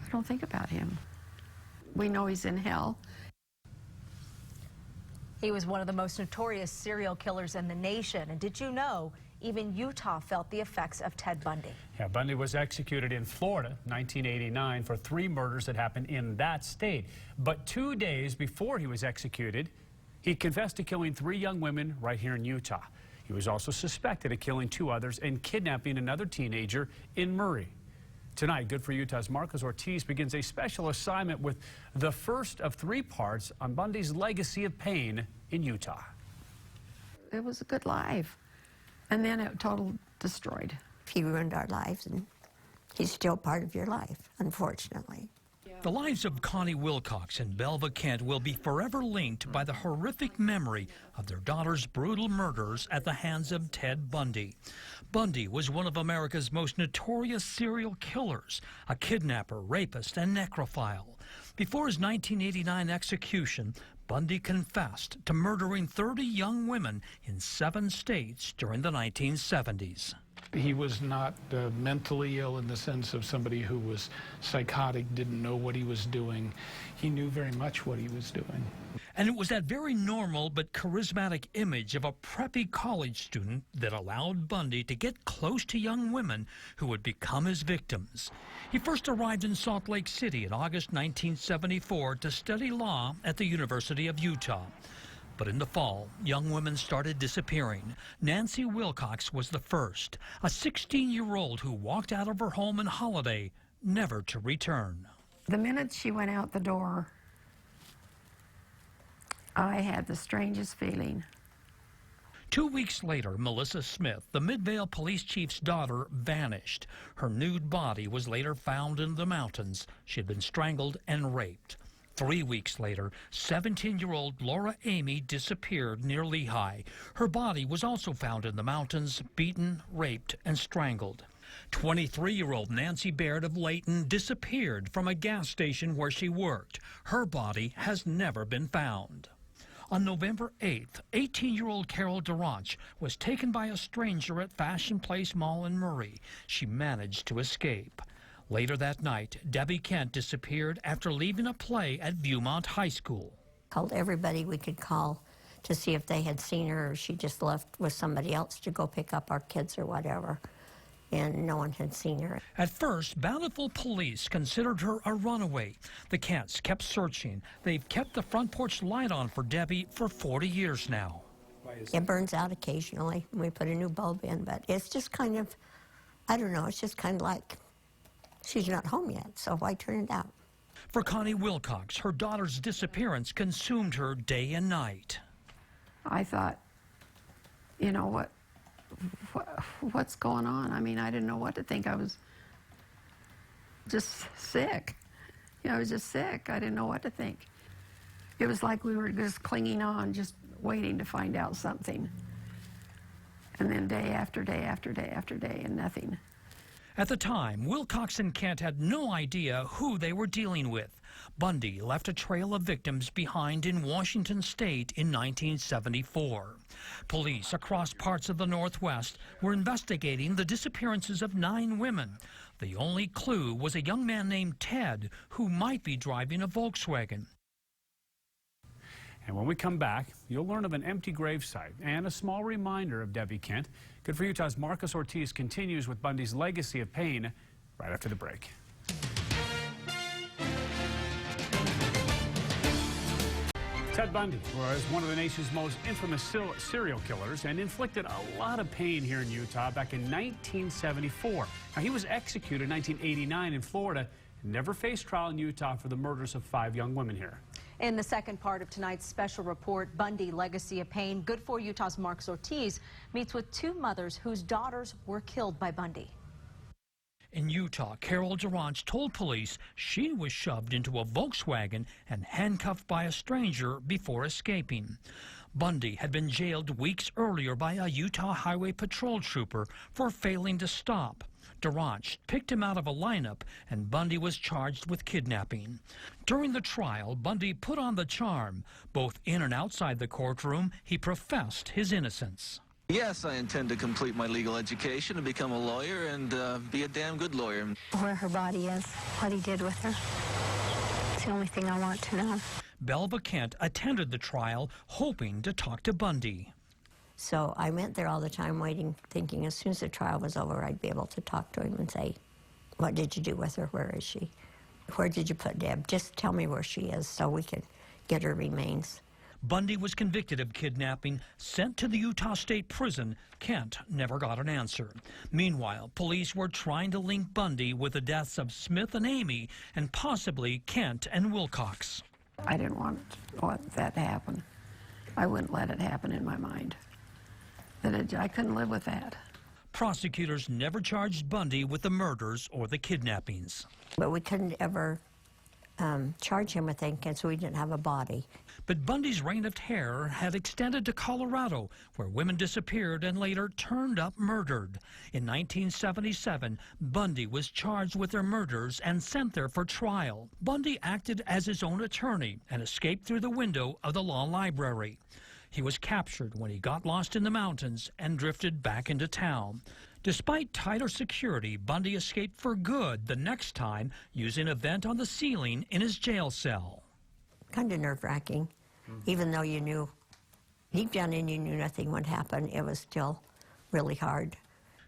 I don't think about him. We know he's in hell. He was one of the most notorious serial killers in the nation. And did you know even Utah felt the effects of Ted Bundy? Yeah, Bundy was executed in Florida in 1989 for 3 murders that happened in that state. But 2 days before he was executed, he confessed to killing 3 young women right here in Utah. He was also suspected of killing 2 others and kidnapping another teenager in Murray. Tonight, Good for Utah's Marcos Ortiz begins a special assignment with the first of 3 parts on Bundy's legacy of pain in Utah. It was a good life, and then it totally destroyed. He ruined our lives, and he's still part of your life, unfortunately. The lives of Connie Wilcox and Belva Kent will be forever linked by the horrific memory of their daughter's brutal murders at the hands of Ted Bundy. Bundy was one of America's most notorious serial killers, a kidnapper, rapist, and necrophile. Before his 1989 execution, Bundy confessed to murdering 30 young women in 7 states during the 1970s. He was not mentally ill in the sense of somebody who was psychotic, didn't know what he was doing. He knew very much what he was doing. And it was that very normal but charismatic image of a preppy college student that allowed Bundy to get close to young women who would become his victims. He first arrived in Salt Lake City in August 1974 to study law at the University of Utah. But in the fall, young women started disappearing. Nancy Wilcox was the first, a 16-year-old who walked out of her home in Holiday, never to return. The minute she went out the door, I had the strangest feeling. 2 weeks later, Melissa Smith, the Midvale police chief's daughter, vanished. Her nude body was later found in the mountains. She had been strangled and raped. 3 weeks later, 17-year-old Laura Amy disappeared near Lehigh. Her body was also found in the mountains, beaten, raped, and strangled. 23-year-old Nancy Baird of Layton disappeared from a gas station where she worked. Her body has never been found. On November 8th, 18-year-old Carol Durant was taken by a stranger at Fashion Place Mall in Murray. She managed to escape. Later that night, Debbie Kent disappeared after leaving a play at Viewmont High School. Called everybody we could call to see if they had seen her, or she just left with somebody else to go pick up our kids or whatever, and no one had seen her. At first, Bountiful police considered her a runaway. The Kents kept searching. They've kept the front porch light on for Debbie for 40 years now. It burns out occasionally, and we put a new bulb in, but it's just kind of, I don't know, it's just kind of like, she's not home yet, so why turn it out? For Connie Wilcox, her daughter's disappearance consumed her day and night. I thought, you know, what's going on? I mean, I didn't know what to think. I was just sick. You know, I was just sick. I didn't know what to think. It was like we were just clinging on, just waiting to find out something. And then day after day after day after day, and nothing. At the time, Wilcox and Kent had no idea who they were dealing with. Bundy left a trail of victims behind in Washington state in 1974. Police across parts of the Northwest were investigating the disappearances of 9 women. The only clue was a young man named Ted who might be driving a Volkswagen. And when we come back, you'll learn of an empty gravesite and a small reminder of Debbie Kent. Good for Utah's Marcos Ortiz continues with Bundy's legacy of pain right after the break. Ted Bundy was one of the nation's most infamous serial killers and inflicted a lot of pain here in Utah back in 1974. Now, he was executed in 1989 in Florida and never faced trial in Utah for the murders of 5 young women here. In the second part of tonight's special report, Bundy, Legacy of Pain, Good for Utah's Marcos Ortiz meets with 2 mothers whose daughters were killed by Bundy. In Utah, Carol Durant told police she was shoved into a Volkswagen and handcuffed by a stranger before escaping. Bundy had been jailed weeks earlier by a Utah Highway Patrol trooper for failing to stop. Durant picked him out of a lineup, and Bundy was charged with kidnapping. During the trial, Bundy put on the charm. Both in and outside the courtroom, he professed his innocence. Yes, I intend to complete my legal education and become a lawyer and be a damn good lawyer. Where her body is, what he did with her. It's the only thing I want to know. Belva Kent attended the trial hoping to talk to Bundy. So I went there all the time waiting, thinking as soon as the trial was over, I'd be able to talk to him and say, what did you do with her? Where is she? Where did you put Deb? Just tell me where she is so we can get her remains. Bundy was convicted of kidnapping, sent to the Utah State Prison. Kent never got an answer. Meanwhile, police were trying to link Bundy with the deaths of Smith and Amy and possibly Kent and Wilcox. I didn't want that to happen. I wouldn't let it happen in my mind. I couldn't live with that. Prosecutors never charged Bundy with the murders or the kidnappings. But we couldn't ever charge him with anything, so we didn't have a body. But Bundy's reign of terror had extended to Colorado, where women disappeared and later turned up murdered. In 1977, Bundy was charged with their murders and sent there for trial. Bundy acted as his own attorney and escaped through the window of the law library. He was captured when he got lost in the mountains and drifted back into town. Despite tighter security, Bundy escaped for good the next time using a vent on the ceiling in his jail cell. Kind of nerve-wracking. Even though you knew, deep down in you knew nothing would happen, it was still really hard.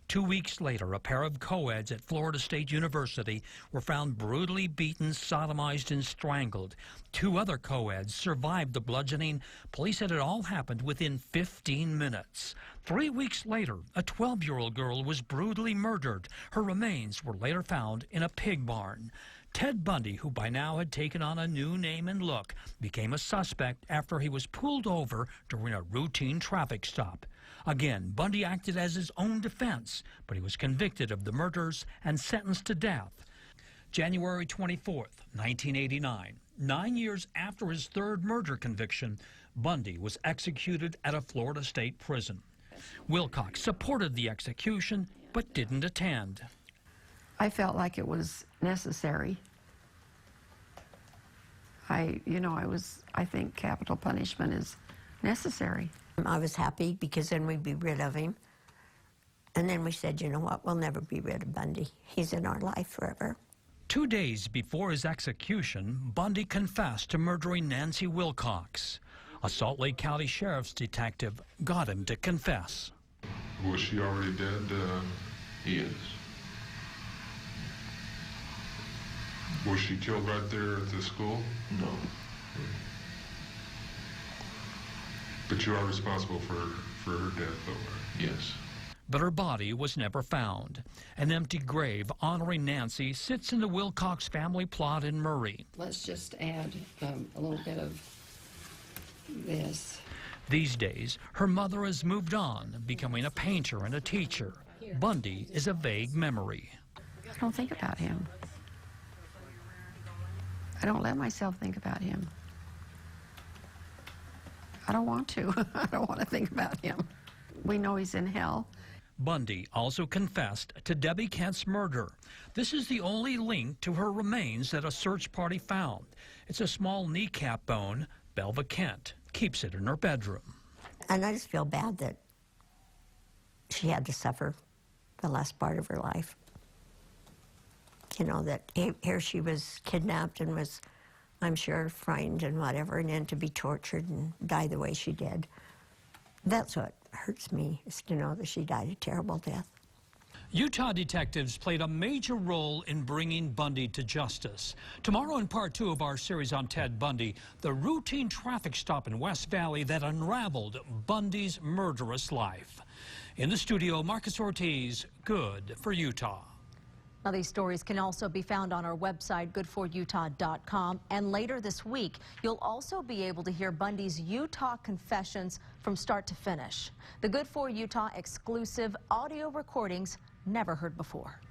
2 weeks later, a pair of co-eds at Florida State University were found brutally beaten, sodomized, and strangled. 2 other co-eds survived the bludgeoning. Police said it all happened within 15 minutes. 3 weeks later, a 12-year-old girl was brutally murdered. Her remains were later found in a pig barn. Ted Bundy, who by now had taken on a new name and look, became a suspect after he was pulled over during a routine traffic stop. Again, Bundy acted as his own defense, but he was convicted of the murders and sentenced to death. January 24th, 1989, 9 years after his third murder conviction, Bundy was executed at a Florida state prison. Wilcox supported the execution, but didn't attend. I felt like it was necessary. I think capital punishment is necessary. I was happy because then we'd be rid of him. And then we said, you know what, we'll never be rid of Bundy. He's in our life forever. 2 days before his execution, Bundy confessed to murdering Nancy Wilcox. A Salt Lake County Sheriff's detective got him to confess. Was she already dead? He is. Was she killed right there at the school? No. But you are responsible for her death, though, right? Yes. But her body was never found. An empty grave honoring Nancy sits in the Wilcox family plot in Murray. Let's just add a little bit of this. These days, her mother has moved on, becoming a painter and a teacher. Bundy is a vague memory. I don't think about him. I don't let myself think about him. I don't want to. I don't want to think about him. We know he's in hell. Bundy also confessed to Debbie Kent's murder. This is the only link to her remains that a search party found. It's a small kneecap bone. Belva Kent keeps it in her bedroom. And I just feel bad that she had to suffer the last part of her life. You know, that here she was kidnapped and was, I'm sure, frightened and whatever, and then to be tortured and die the way she did. That's what hurts me, is to know that she died a terrible death. Utah detectives played a major role in bringing Bundy to justice. Tomorrow in part 2 of our series on Ted Bundy, the routine traffic stop in West Valley that unraveled Bundy's murderous life. In the studio, Marcus Ortiz, Good for Utah. Now, these stories can also be found on our website, goodforutah.com. And later this week, you'll also be able to hear Bundy's Utah confessions from start to finish. The Good for Utah exclusive audio recordings never heard before.